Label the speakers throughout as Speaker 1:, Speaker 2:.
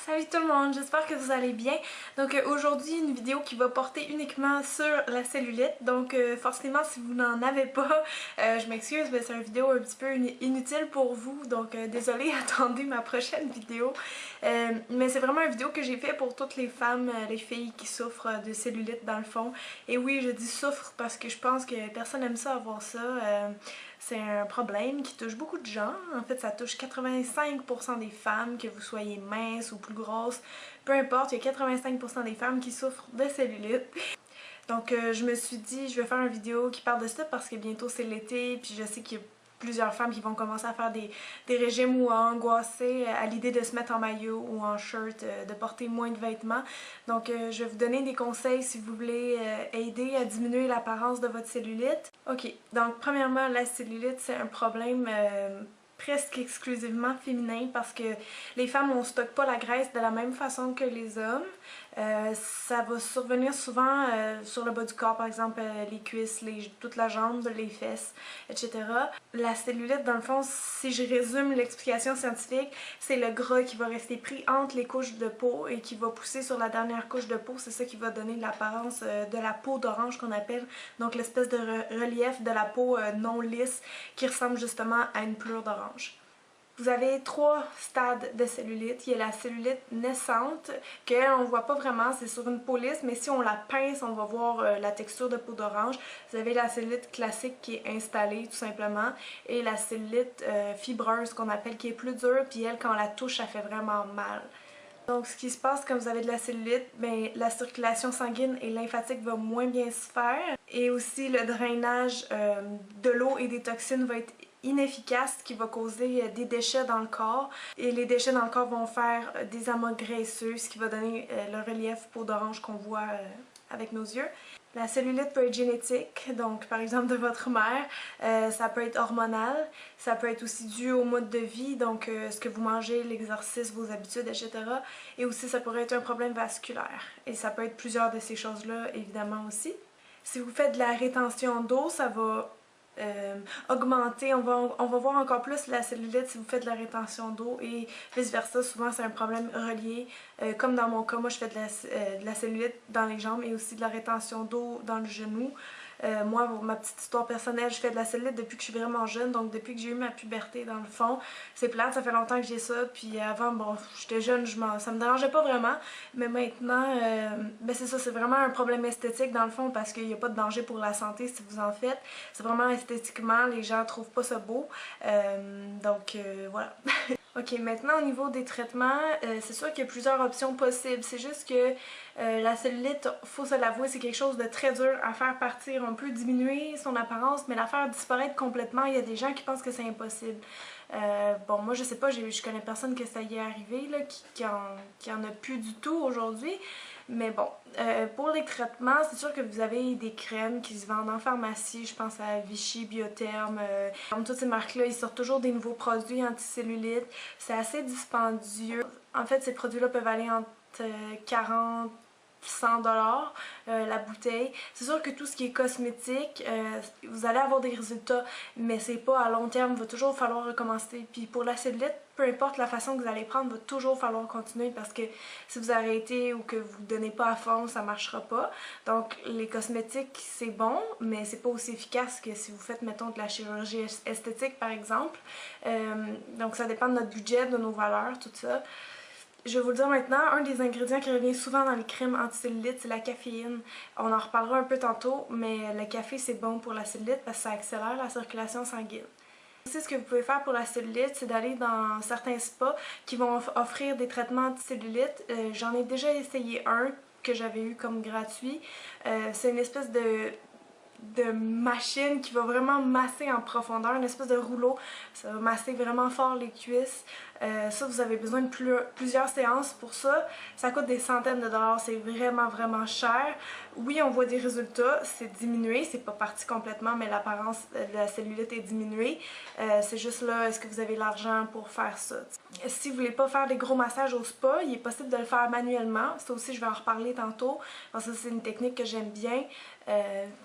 Speaker 1: Salut tout le monde, j'espère que vous allez bien. Donc aujourd'hui une vidéo qui va porter uniquement sur la cellulite. Donc forcément si vous n'en avez pas, je m'excuse mais c'est une vidéo un petit peu inutile pour vous. Donc désolée, attendez ma prochaine vidéo. Mais c'est vraiment une vidéo que j'ai fait pour toutes les femmes, les filles qui souffrent de cellulite dans le fond. Et oui, je dis souffre parce que je pense que personne n'aime ça avoir ça. C'est un problème qui touche beaucoup de gens. En fait, ça touche 85% des femmes, que vous soyez mince ou plus grosse. Peu importe, il y a 85% des femmes qui souffrent de cellulite. Donc je me suis dit, je vais faire une vidéo qui parle de ça parce que bientôt c'est l'été, puis je sais qu'il y a plusieurs femmes qui vont commencer à faire des régimes ou à angoisser à l'idée de se mettre en maillot ou en shirt, de porter moins de vêtements. Donc je vais vous donner des conseils si vous voulez aider à diminuer l'apparence de votre cellulite. Ok, donc premièrement, la cellulite c'est un problème presque exclusivement féminin parce que les femmes on stocke pas la graisse de la même façon que les hommes. Ça va survenir souvent sur le bas du corps, par exemple les cuisses, toute la jambe, les fesses, etc. La cellulite, dans le fond, si je résume l'explication scientifique, c'est le gras qui va rester pris entre les couches de peau et qui va pousser sur la dernière couche de peau. C'est ça qui va donner l'apparence de la peau d'orange qu'on appelle, donc l'espèce de relief de la peau non lisse qui ressemble justement à une pelure d'orange. Vous avez trois stades de cellulite. Il y a la cellulite naissante, qu'elle on voit pas vraiment, c'est sur une peau lisse, mais si on la pince, on va voir la texture de peau d'orange. Vous avez la cellulite classique qui est installée tout simplement, et la cellulite fibreuse qu'on appelle qui est plus dure, puis elle, quand on la touche, ça fait vraiment mal. Donc ce qui se passe quand vous avez de la cellulite, ben, la circulation sanguine et lymphatique va moins bien se faire, et aussi le drainage de l'eau et des toxines va être inefficace, ce qui va causer des déchets dans le corps, et les déchets dans le corps vont faire des amas graisseux, ce qui va donner le relief peau d'orange qu'on voit avec nos yeux. La cellulite peut être génétique, donc par exemple de votre mère, ça peut être hormonal, ça peut être aussi dû au mode de vie, donc ce que vous mangez, l'exercice, vos habitudes, etc. Et aussi ça pourrait être un problème vasculaire, et ça peut être plusieurs de ces choses-là évidemment aussi. Si vous faites de la rétention d'eau, ça va augmenter, on va voir encore plus la cellulite si vous faites de la rétention d'eau et vice versa. Souvent c'est un problème relié, comme dans mon cas, moi je fais de la cellulite dans les jambes et aussi de la rétention d'eau dans le genou. Moi, ma petite histoire personnelle, je fais de la cellulite depuis que je suis vraiment jeune, donc depuis que j'ai eu ma puberté dans le fond. C'est plate, ça fait longtemps que j'ai ça, puis avant, bon, j'étais jeune, ça me dérangeait pas vraiment, mais maintenant, ben c'est ça, c'est vraiment un problème esthétique dans le fond, parce qu'il n'y a pas de danger pour la santé si vous en faites. C'est vraiment esthétiquement, les gens trouvent pas ça beau, donc voilà. Ok, maintenant au niveau des traitements, c'est sûr qu'il y a plusieurs options possibles. C'est juste que la cellulite, faut se l'avouer, c'est quelque chose de très dur à faire partir. On peut diminuer son apparence, mais la faire disparaître complètement, il y a des gens qui pensent que c'est impossible. Bon, moi je sais pas, je connais personne que ça y est arrivé, là, qui en a plus du tout aujourd'hui. Mais bon, pour les traitements, c'est sûr que vous avez des crèmes qui se vendent en pharmacie. Je pense à Vichy, Biotherm, comme toutes ces marques-là, ils sortent toujours des nouveaux produits anti-cellulite. C'est assez dispendieux. En fait, ces produits-là peuvent aller entre 40 $100 la bouteille. C'est sûr que tout ce qui est cosmétique, vous allez avoir des résultats, mais c'est pas à long terme, il va toujours falloir recommencer. Puis pour la cellulite, peu importe la façon que vous allez prendre, il va toujours falloir continuer parce que si vous arrêtez ou que vous ne donnez pas à fond, ça marchera pas. Donc les cosmétiques, c'est bon, mais c'est pas aussi efficace que si vous faites, mettons, de la chirurgie esthétique par exemple. Donc ça dépend de notre budget, de nos valeurs, tout ça. Je vais vous le dire maintenant, un des ingrédients qui revient souvent dans les crèmes anti-cellulite, c'est la caféine. On en reparlera un peu tantôt, mais le café c'est bon pour la cellulite parce que ça accélère la circulation sanguine. Aussi, ce que vous pouvez faire pour la cellulite, c'est d'aller dans certains spas qui vont offrir des traitements anti-cellulite. J'en ai déjà essayé un que j'avais eu comme gratuit. C'est une espèce de machine qui va vraiment masser en profondeur, une espèce de rouleau, ça va masser vraiment fort les cuisses. Ça, vous avez besoin de plusieurs séances pour ça. Ça coûte des centaines de dollars, c'est vraiment cher. Oui, on voit des résultats, c'est diminué, c'est pas parti complètement, mais l'apparence de la cellulite est diminuée. C'est juste là, est-ce que vous avez l'argent pour faire ça? Si vous voulez pas faire des gros massages au spa, il est possible de le faire manuellement. Ça aussi, je vais en reparler tantôt, parce que c'est une technique que j'aime bien.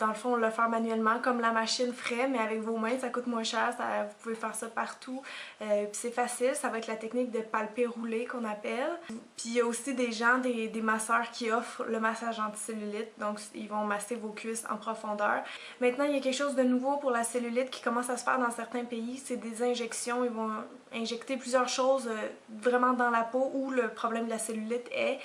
Speaker 1: Dans le fond, le faire manuellement comme la machine ferait, mais avec vos mains, ça coûte moins cher, vous pouvez faire ça partout. Puis c'est facile, ça va être la technique de palper rouler qu'on appelle. Puis il y a aussi des gens, des masseurs qui offrent le massage anti-cellulite, donc ils vont masser vos cuisses en profondeur. Maintenant, il y a quelque chose de nouveau pour la cellulite qui commence à se faire dans certains pays, c'est des injections. Ils vont injecter plusieurs choses vraiment dans la peau où le problème de la cellulite est,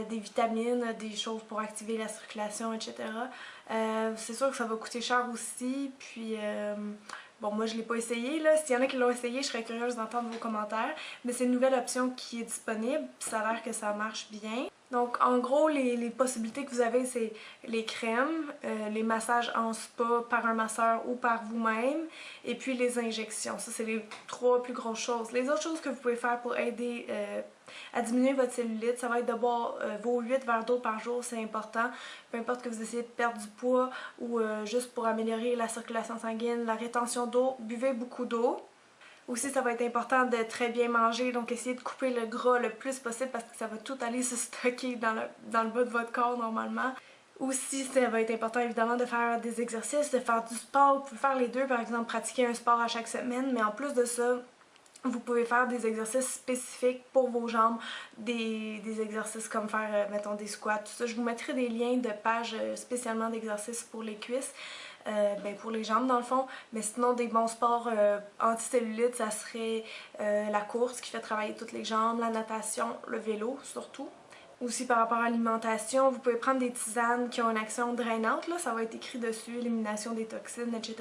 Speaker 1: des vitamines, des choses pour activer la circulation, etc. C'est sûr que ça va coûter cher aussi, puis bon, moi je l'ai pas essayé là, s'il y en a qui l'ont essayé, je serais curieuse d'entendre vos commentaires, mais c'est une nouvelle option qui est disponible, puis ça a l'air que ça marche bien. Donc en gros, les possibilités que vous avez, c'est les crèmes, les massages en spa par un masseur ou par vous-même, et puis les injections. Ça, c'est les 3 plus grosses choses. Les autres choses que vous pouvez faire pour aider à diminuer votre cellulite, ça va être de boire vos 8 verres d'eau par jour, c'est important. Peu importe que vous essayez de perdre du poids ou juste pour améliorer la circulation sanguine, la rétention d'eau, buvez beaucoup d'eau. Aussi, ça va être important de très bien manger, donc essayez de couper le gras le plus possible parce que ça va tout aller se stocker dans le bas de votre corps normalement. Aussi, ça va être important évidemment de faire des exercices, de faire du sport. Vous pouvez faire les deux, par exemple pratiquer un sport à chaque semaine, mais en plus de ça, vous pouvez faire des exercices spécifiques pour vos jambes, des exercices comme faire, mettons, des squats, tout ça. Je vous mettrai des liens de pages spécialement d'exercices pour les cuisses. Pour les jambes dans le fond, mais sinon des bons sports anti-cellulite, ça serait la course qui fait travailler toutes les jambes, la natation, le vélo surtout. Aussi par rapport à l'alimentation, vous pouvez prendre des tisanes qui ont une action drainante, là, ça va être écrit dessus, élimination des toxines, etc.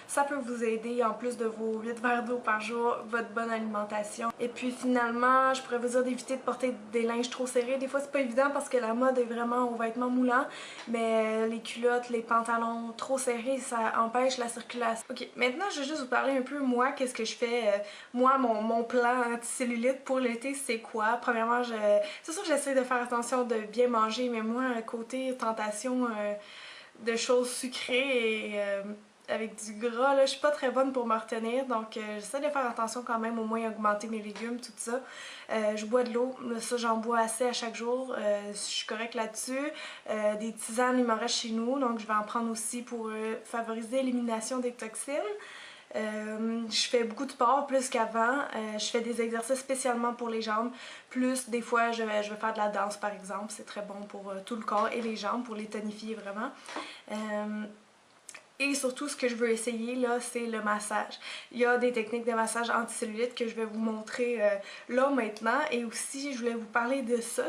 Speaker 1: Ça peut vous aider en plus de vos 8 verres d'eau par jour, votre bonne alimentation. Et puis finalement, je pourrais vous dire d'éviter de porter des linges trop serrés. Des fois c'est pas évident parce que la mode est vraiment aux vêtements moulants, mais les culottes, les pantalons trop serrés, ça empêche la circulation. Ok, maintenant je vais juste vous parler un peu moi, qu'est-ce que je fais. Moi, mon plan anti-cellulite pour l'été, c'est quoi? Premièrement, c'est sûr que j'essaie de faire attention de bien manger, mais moi, côté tentation de choses sucrées et avec du gras, là, je suis pas très bonne pour me retenir, donc j'essaie de faire attention quand même, au moins augmenter mes légumes, tout ça. Je bois de l'eau, ça j'en bois assez à chaque jour, je suis correcte là-dessus. Des tisanes, il m'en reste chez nous, donc je vais en prendre aussi pour favoriser l'élimination des toxines. Je fais beaucoup de sport plus qu'avant, je fais des exercices spécialement pour les jambes, plus des fois je vais faire de la danse par exemple, c'est très bon pour tout le corps et les jambes, pour les tonifier vraiment. Et surtout, ce que je veux essayer là, c'est le massage. Il y a des techniques de massage anti-cellulite que je vais vous montrer là maintenant, et aussi je voulais vous parler de ça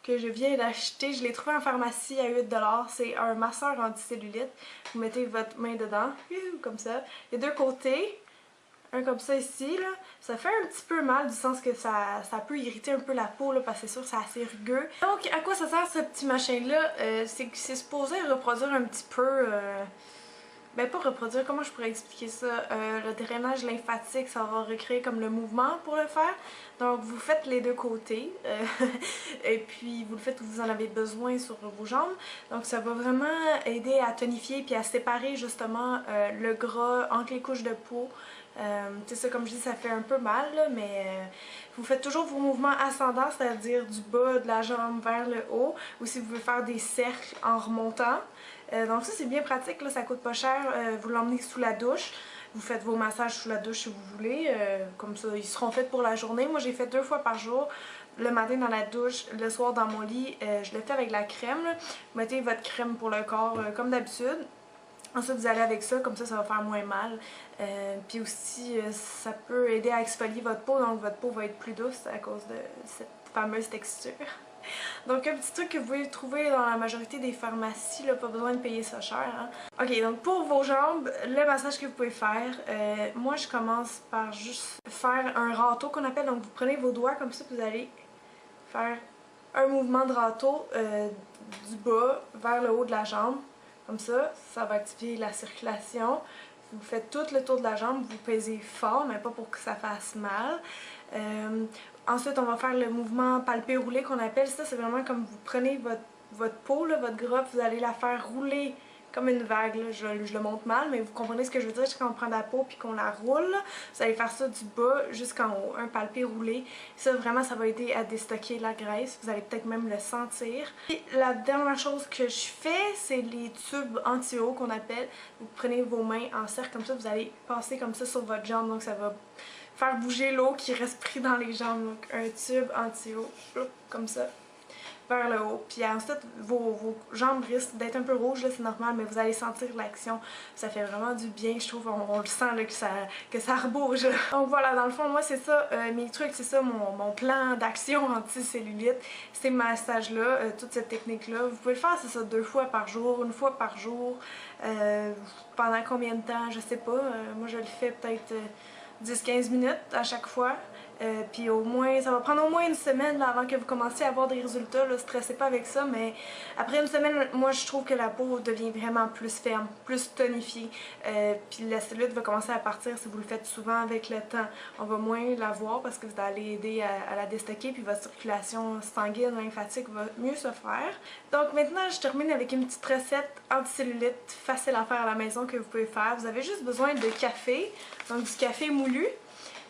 Speaker 1: que je viens d'acheter. Je l'ai trouvé en pharmacie à 8 $. C'est un masseur anti-cellulite. Vous mettez votre main dedans, comme ça. Il y a 2 côtés. Un comme ça ici, là. Ça fait un petit peu mal du sens que ça peut irriter un peu la peau, là, parce que c'est sûr que c'est assez rugueux. Donc, à quoi ça sert ce petit machin-là? C'est que c'est supposé reproduire un petit peu... Ben pas reproduire, comment je pourrais expliquer ça? Le drainage lymphatique, ça va recréer comme le mouvement pour le faire. Donc vous faites les 2 côtés et puis vous le faites où vous en avez besoin sur vos jambes. Donc ça va vraiment aider à tonifier puis à séparer justement le gras entre les couches de peau. C'est ça, comme je dis, ça fait un peu mal, là, mais vous faites toujours vos mouvements ascendants, c'est-à-dire du bas de la jambe vers le haut, ou si vous voulez faire des cercles en remontant. Donc ça c'est bien pratique, là, ça coûte pas cher, vous l'emmenez sous la douche, vous faites vos massages sous la douche si vous voulez, comme ça ils seront faits pour la journée. Moi j'ai fait 2 fois par jour, le matin dans la douche, le soir dans mon lit, je le fais avec la crème, là. Vous mettez votre crème pour le corps comme d'habitude. Ensuite vous allez avec ça, comme ça va faire moins mal. Puis aussi ça peut aider à exfolier votre peau, donc votre peau va être plus douce à cause de cette fameuse texture. Donc un petit truc que vous pouvez trouver dans la majorité des pharmacies, là, pas besoin de payer ça cher. Hein. Ok, donc pour vos jambes, le massage que vous pouvez faire, moi je commence par juste faire un râteau qu'on appelle. Donc vous prenez vos doigts comme ça, vous allez faire un mouvement de râteau du bas vers le haut de la jambe. Comme ça va activer la circulation. Vous faites tout le tour de la jambe, vous pesez fort, mais pas pour que ça fasse mal. Ensuite, on va faire le mouvement palper rouler qu'on appelle ça. C'est vraiment comme vous prenez votre peau, là, votre gras, vous allez la faire rouler comme une vague. Là. Je le montre mal, mais vous comprenez ce que je veux dire. C'est quand on prend la peau puis qu'on la roule, là, vous allez faire ça du bas jusqu'en haut, un palper roulé. Ça, vraiment, ça va aider à déstocker la graisse. Vous allez peut-être même le sentir. Et la dernière chose que je fais, c'est les tubes anti-eau qu'on appelle. Vous prenez vos mains en cercle comme ça, vous allez passer comme ça sur votre jambe, donc ça va faire bouger l'eau qui reste pris dans les jambes. Donc un tube anti-eau, comme ça, vers le haut. Puis ensuite, vos jambes risquent d'être un peu rouges, là, c'est normal, mais vous allez sentir l'action. Ça fait vraiment du bien, je trouve. On le sent là, que ça rebouge. Là. Donc voilà, dans le fond, moi, c'est ça, mes trucs, c'est ça, mon plan d'action anti-cellulite. Ces massages-là, toute cette technique-là. Vous pouvez le faire, c'est ça, 2 fois par jour, 1 fois par jour. Pendant combien de temps, je sais pas. Moi, je le fais peut-être 10-15 minutes à chaque fois. Puis au moins, ça va prendre au moins une semaine là, avant que vous commenciez à avoir des résultats. Là, stressez pas avec ça, mais après une semaine, moi je trouve que la peau devient vraiment plus ferme, plus tonifiée. Puis la cellulite va commencer à partir si vous le faites souvent avec le temps. On va moins la voir parce que vous allez aider à la déstocker, puis votre circulation sanguine, lymphatique va mieux se faire. Donc maintenant, je termine avec une petite recette anti-cellulite facile à faire à la maison que vous pouvez faire. Vous avez juste besoin de café, donc du café moulu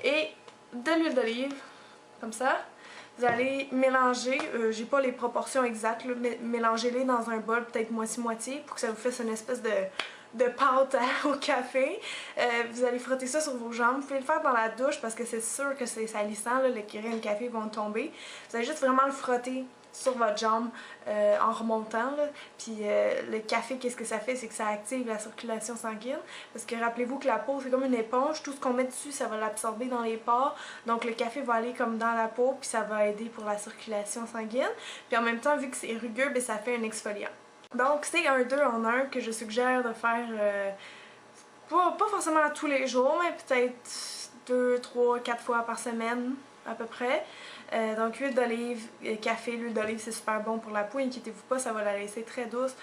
Speaker 1: et de l'huile d'olive, comme ça. Vous allez mélanger, j'ai pas les proportions exactes, là, mais mélangez-les dans un bol, peut-être moitié-moitié, pour que ça vous fasse une espèce de pâte au café. Vous allez frotter ça sur vos jambes. Vous pouvez le faire dans la douche parce que c'est sûr que c'est salissant, là, le curry et le café vont tomber. Vous allez juste vraiment le frotter sur votre jambe en remontant là. Puis le café, qu'est-ce que ça fait? C'est que ça active la circulation sanguine, parce que rappelez-vous que la peau c'est comme une éponge, tout ce qu'on met dessus ça va l'absorber dans les pores, donc le café va aller comme dans la peau puis ça va aider pour la circulation sanguine, puis en même temps vu que c'est rugueux, ben, ça fait un exfoliant. Donc c'est un 2 en 1 que je suggère de faire pas forcément tous les jours, mais peut-être 2, 3, 4 fois par semaine à peu près. Donc huile d'olive, café, l'huile d'olive c'est super bon pour la peau, inquiétez-vous pas, ça va la laisser très douce.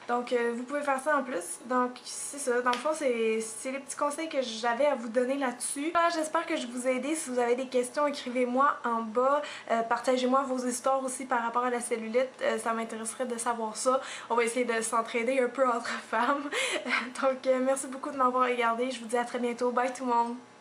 Speaker 1: Donc vous pouvez faire ça en plus. Donc c'est ça, dans le fond c'est les petits conseils que j'avais à vous donner là-dessus. Voilà, j'espère que je vous ai aidé. Si vous avez des questions, écrivez-moi en bas. Partagez-moi vos histoires aussi par rapport à la cellulite. Ça m'intéresserait de savoir ça. On va essayer de s'entraider un peu entre femmes. Donc merci beaucoup de m'avoir regardé. Je vous dis à très bientôt. Bye tout le monde!